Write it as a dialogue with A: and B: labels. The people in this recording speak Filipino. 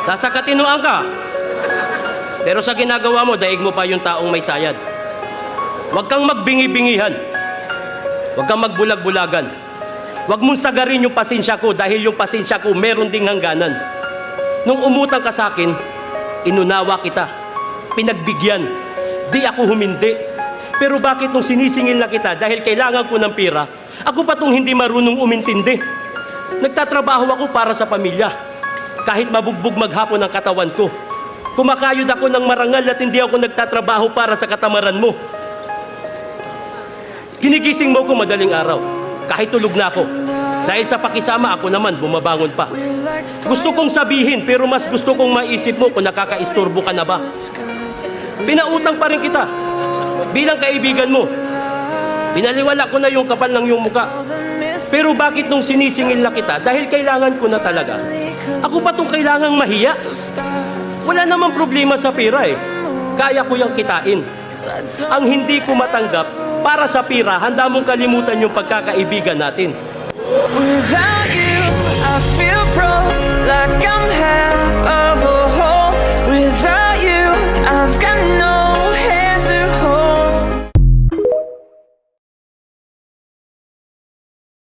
A: Nasa katinoan ka. Pero sa ginagawa mo, daig mo pa yung taong may sayad. Huwag kang magbingi-bingihan. Huwag kang magbulag-bulagan. Huwag mong sagarin yung pasensya ko dahil yung pasensya ko meron ding hangganan. Nung umutang ka sa akin, inunawa kita. Pinagbigyan. Di ako humindi. Pero bakit nung sinisingil na kita dahil kailangan ko ng pera, ako pa tong hindi marunong umintindi. Nagtatrabaho ako para sa pamilya. Kahit mabugbog maghapon ang katawan ko. Kumakayod ako ng marangal at hindi ako nagtatrabaho para sa katamaran mo. Ginigising mo ko madaling araw, kahit tulog na ako. Dahil sa pakisama ako naman, bumabangon pa. Gusto kong sabihin, pero mas gusto kong maisip mo kung nakakaisturbo ka na ba. Pinautang pa rin kita. Bilang kaibigan mo, binaliwala ko na yung kapal ng iyong muka. Pero bakit nung sinisingil na kita, dahil kailangan ko na talaga, ako pa itong kailangang mahiya? Wala namang problema sa pera eh. Kaya ko yung kitain. Ang hindi ko matanggap, para sa pera, handa mong kalimutan yung pagkakaibigan natin.
B: Without you